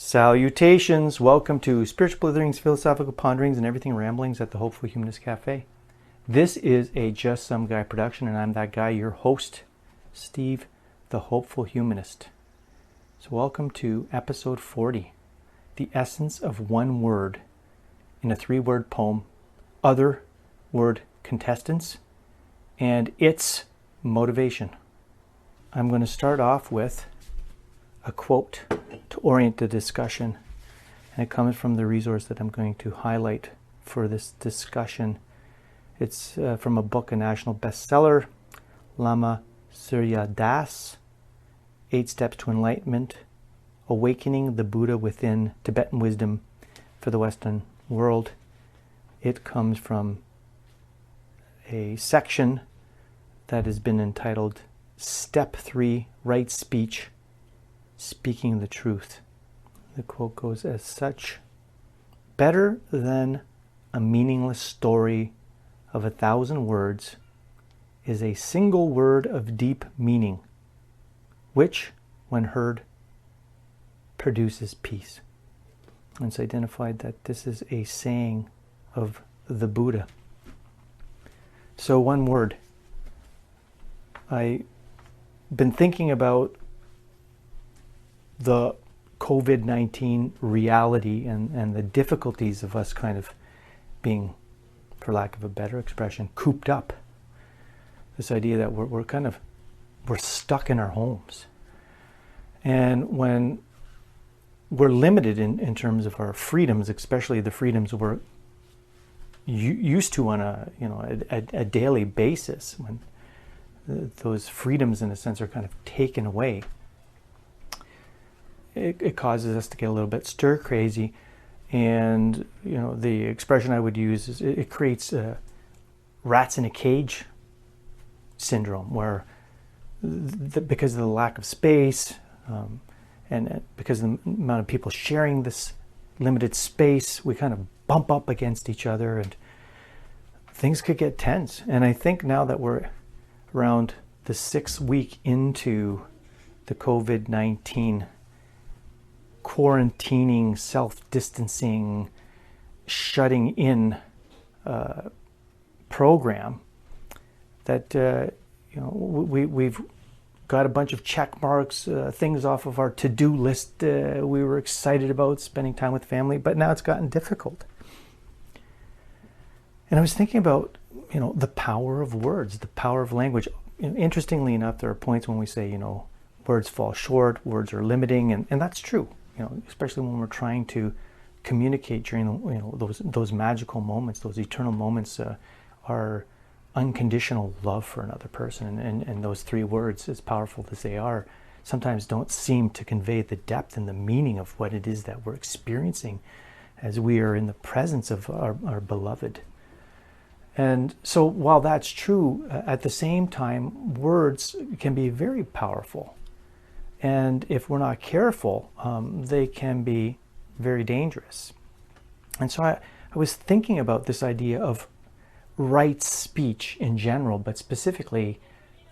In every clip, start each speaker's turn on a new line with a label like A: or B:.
A: Salutations! Welcome to Spiritual Blitherings, Philosophical Ponderings, and Everything Ramblings at the Hopeful Humanist Cafe. This is a Just Some Guy production, and I'm that guy, your host, Steve, the Hopeful Humanist. So welcome to episode 40, The Essence of One Word, in a 3-word poem, Other Word Contestants, and its motivation. I'm going to start off with a quote to orient the discussion, and it comes from the resource that I'm going to highlight for this discussion. It's from a book, a national bestseller, Lama Surya Das, 8 Steps to Enlightenment, Awakening the Buddha Within, Tibetan Wisdom for the Western World. It comes from a section that has been entitled Step 3, Right Speech, Speaking the Truth. The quote goes as such: better than a meaningless story of 1,000 words is a single word of deep meaning, which, when heard, produces peace. And it's identified that this is a saying of the Buddha. So one word. I've been thinking about the COVID-19 reality and the difficulties of us kind of being, for lack of a better expression, cooped up. This idea that we're stuck in our homes. And when we're limited in terms of our freedoms, especially the freedoms we're used to on a daily basis, when those freedoms in a sense are kind of taken away, it causes us to get a little bit stir crazy. And the expression I would use is it creates rats in a cage syndrome, where because of the lack of space and because of the amount of people sharing this limited space, we kind of bump up against each other and things could get tense. And I think now that we're around the 6th week into the COVID-19 quarantining, self-distancing, shutting in program, that we've got a bunch of check marks, things off of our to-do list we were excited about, spending time with family, but now it's gotten difficult. And I was thinking about the power of words, the power of language. Interestingly enough, there are points when we say words fall short, words are limiting, and that's true. Especially when we're trying to communicate during those magical moments, those eternal moments, our unconditional love for another person, and those 3 words, as powerful as they are, sometimes don't seem to convey the depth and the meaning of what it is that we're experiencing as we are in the presence of our beloved. And so while that's true, at the same time, words can be very powerful. And if we're not careful, they can be very dangerous. And so I was thinking about this idea of right speech in general, but specifically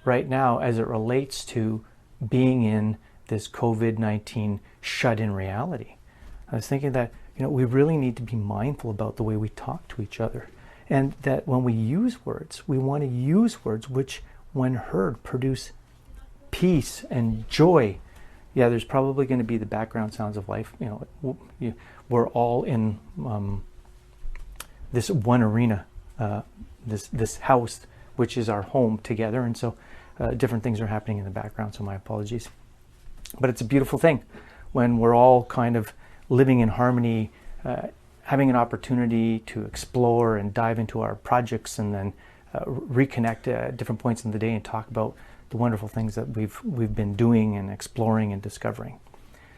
A: right now as it relates to being in this COVID-19 shut-in reality. I was thinking that we really need to be mindful about the way we talk to each other, and that when we use words, we want to use words which, when heard, produce peace and joy. Yeah, there's probably going to be the background sounds of life. We're all in this one arena, this house, which is our home together, and so different things are happening in the background, so my apologies. But it's a beautiful thing when we're all kind of living in harmony, having an opportunity to explore and dive into our projects, and then reconnect at different points in the day and talk about the wonderful things that we've been doing and exploring and discovering.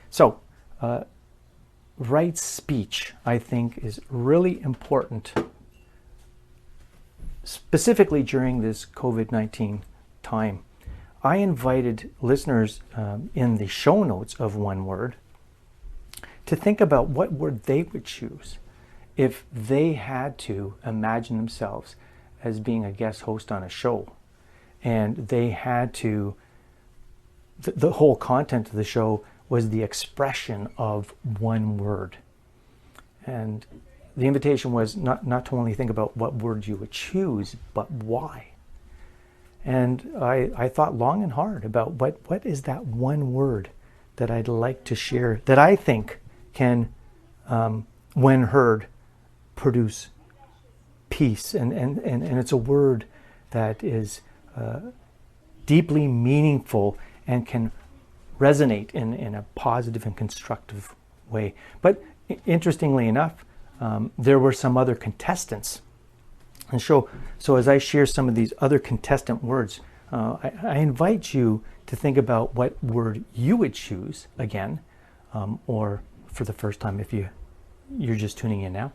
A: So, right speech, I think, is really important, specifically during this COVID-19 time. I invited listeners in the show notes of One Word to think about what word they would choose if they had to imagine themselves as being a guest host on a show, and they had to, the whole content of the show was the expression of one word. And the invitation was not to only think about what word you would choose, but why. And I thought long and hard about what is that one word that I'd like to share that I think can, when heard, produce peace. And it's a word that is deeply meaningful and can resonate in a positive and constructive way. But interestingly enough, there were some other contestants. And so as I share some of these other contestant words, I invite you to think about what word you would choose again, or for the first time if you're just tuning in now.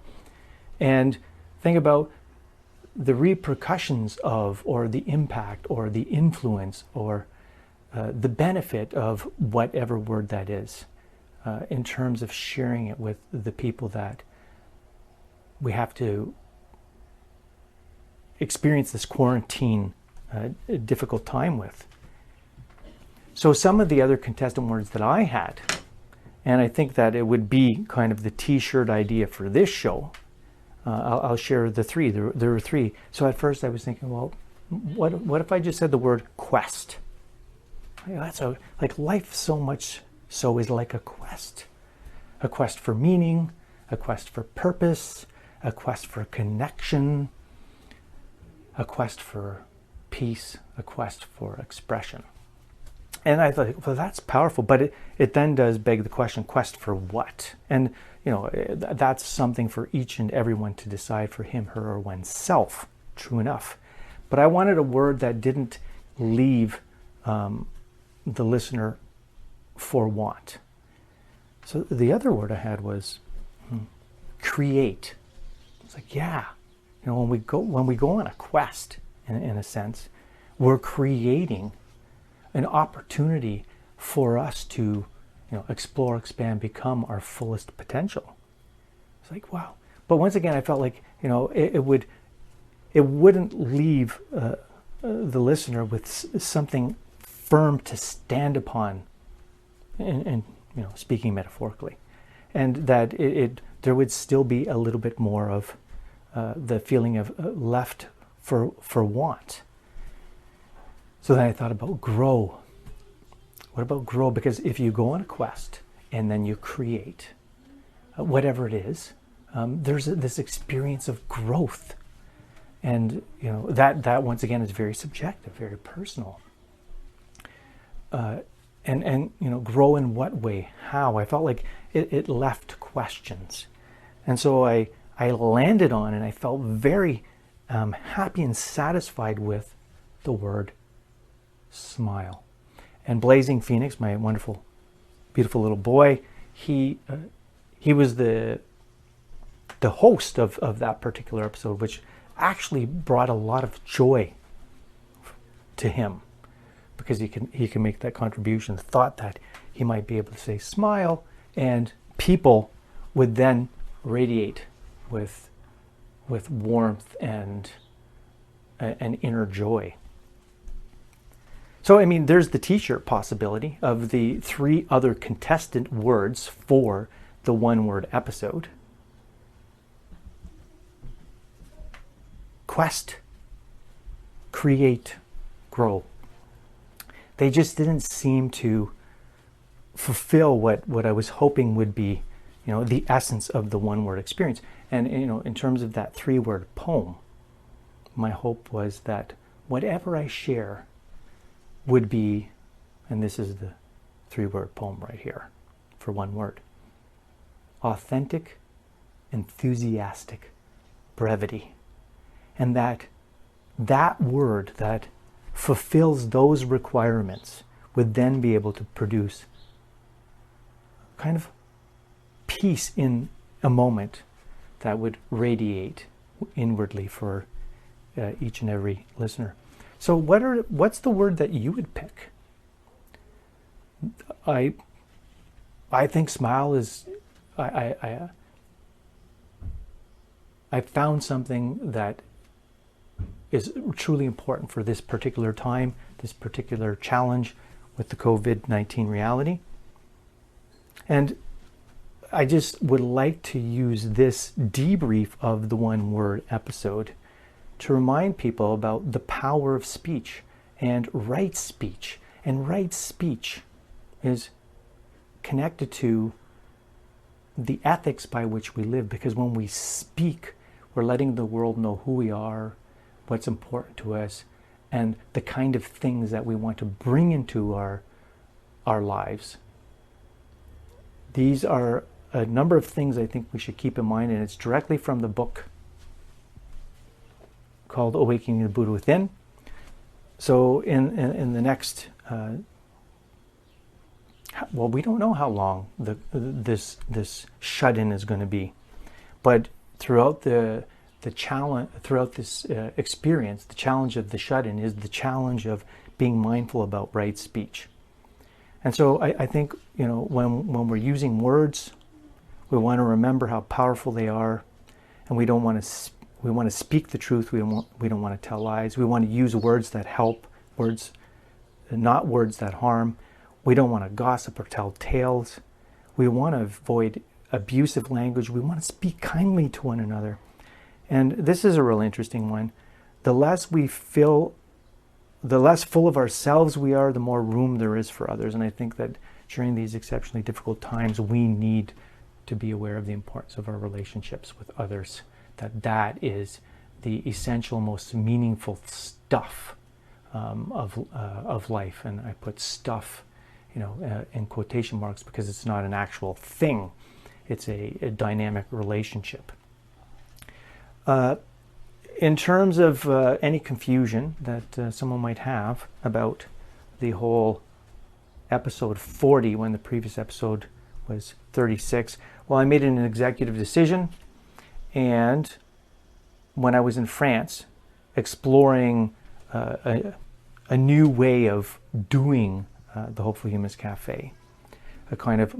A: And think about the repercussions of, or the impact, or the influence, or the benefit of whatever word that is, in terms of sharing it with the people that we have to experience this quarantine difficult time with. So some of the other contestant words that I had, and I think that it would be kind of the t-shirt idea for this show, I'll share the three. There were three. So at first I was thinking, well, what if I just said the word quest? That's like life so much so is like a quest for meaning, a quest for purpose, a quest for connection, a quest for peace, a quest for expression. And I thought, well, that's powerful, but it then does beg the question, quest for what? And that's something for each and everyone to decide for him, her, or oneself, true enough. But I wanted a word that didn't leave the listener for want. So the other word I had was create. It's like, yeah, when we go on a quest, in a sense, we're creating an opportunity for us to explore, expand, become our fullest potential. It's like, wow. But once again, I felt like it wouldn't leave the listener with something firm to stand upon, and speaking metaphorically, and that there would still be a little bit more of the feeling of left for want. So then I thought about grow. What about grow? Because if you go on a quest and then you create whatever it is, there's this experience of growth, and that once again is very subjective, very personal. And grow in what way? How? I felt like it left questions, and so I landed on, and I felt very happy and satisfied with the word smile. And Blazing Phoenix, my wonderful, beautiful little boy, he was the host of that particular episode, which actually brought a lot of joy to him, because he can make that contribution. Thought that he might be able to say smile, and people would then radiate with warmth and an inner joy. So, there's the t-shirt possibility of the three other contestant words for the one-word episode. Quest, create, grow. They just didn't seem to fulfill what I was hoping would be, the essence of the one-word experience. And, in terms of that three-word poem, my hope was that whatever I share would be, and this is the three-word poem right here for one word, authentic, enthusiastic brevity. And that word that fulfills those requirements would then be able to produce kind of peace in a moment that would radiate inwardly for each and every listener. So what's the word that you would pick? I think smile is, I found something that is truly important for this particular time, this particular challenge with the COVID-19 reality. And I just would like to use this debrief of the one word episode to remind people about the power of speech and right speech. And right speech is connected to the ethics by which we live, because when we speak, we're letting the world know who we are, what's important to us, and the kind of things that we want to bring into our lives. These are a number of things I think we should keep in mind, and it's directly from the book called Awakening the Buddha Within. So in the next, well, we don't know how long this shut-in is going to be, but throughout the challenge, throughout this experience, the challenge of the shut-in is the challenge of being mindful about right speech. And so I think, when we're using words, we want to remember how powerful they are, and we want to speak the truth. We don't want to tell lies. We want to use words that help, words, not words that harm. We don't want to gossip or tell tales. We want to avoid abusive language. We want to speak kindly to one another. And this is a real interesting one. The less full of ourselves we are, the more room there is for others. And I think that during these exceptionally difficult times, we need to be aware of the importance of our relationships with others. That is the essential, most meaningful stuff of life. And I put stuff, in quotation marks, because it's not an actual thing. It's a dynamic relationship. In terms of any confusion that someone might have about the whole episode 40, when the previous episode was 36, well, I made an executive decision, and when I was in France, exploring a new way of doing the Hopeful Humans Cafe, a kind of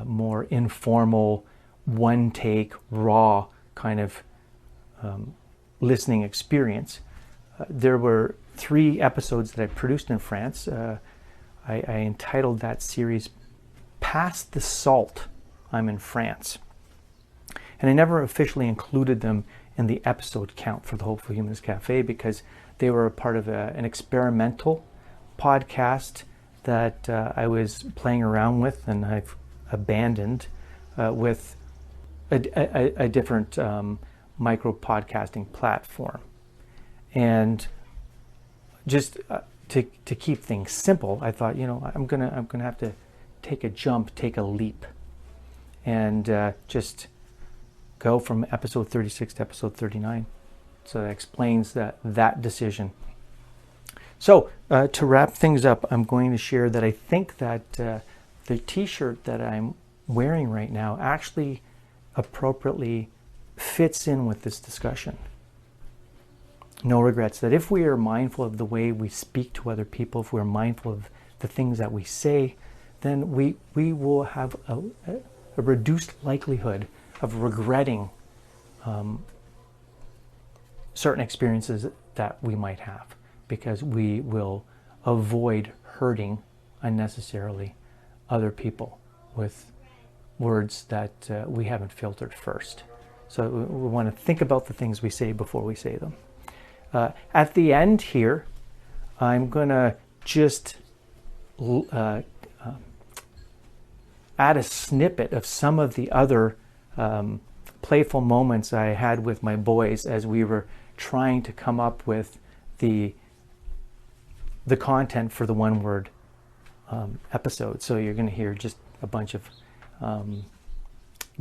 A: more informal, one-take, raw kind of listening experience. There were 3 episodes that I produced in France. I entitled that series Past the Salt, I'm in France. And I never officially included them in the episode count for the Hopeful Humans Cafe because they were a part of an experimental podcast that I was playing around with, and I've abandoned with a different micro podcasting platform. And just to keep things simple, I thought, I'm gonna have to take a jump, take a leap, and just go from episode 36 to episode 39. So that explains that decision. So to wrap things up, I'm going to share that I think that the t-shirt that I'm wearing right now actually appropriately fits in with this discussion. No regrets. That if we are mindful of the way we speak to other people, if we're mindful of the things that we say, then we will have a reduced likelihood of regretting certain experiences that we might have, because we will avoid hurting unnecessarily other people with words that we haven't filtered first. So we want to think about the things we say before we say them. At the end here, I'm going to just add a snippet of some of the other playful moments I had with my boys as we were trying to come up with the content for the one word episode. So you're going to hear just a bunch of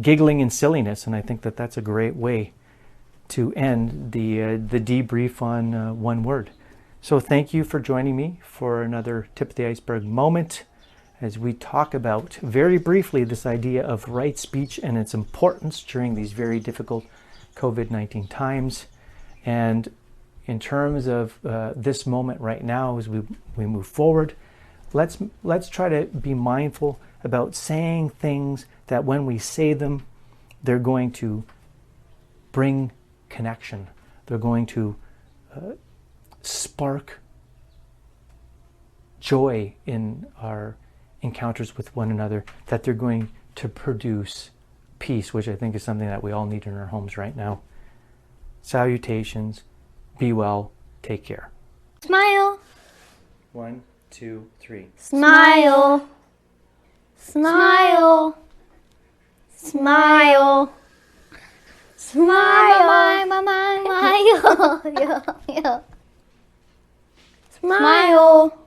A: giggling and silliness, and I think that that's a great way to end the debrief on one word. So thank you for joining me for another Tip of the Iceberg moment as we talk about, very briefly, this idea of right speech and its importance during these very difficult COVID-19 times. And in terms of this moment right now, as we move forward, let's try to be mindful about saying things that when we say them, they're going to bring connection. They're going to spark joy in our encounters with one another, that they're going to produce peace, which I think is something that we all need in our homes right now. Salutations. Be well. Take care.
B: Smile.
A: 1, 2, 3.
B: Smile. Smile. Smile. Smile. Smile. Smile. Smile.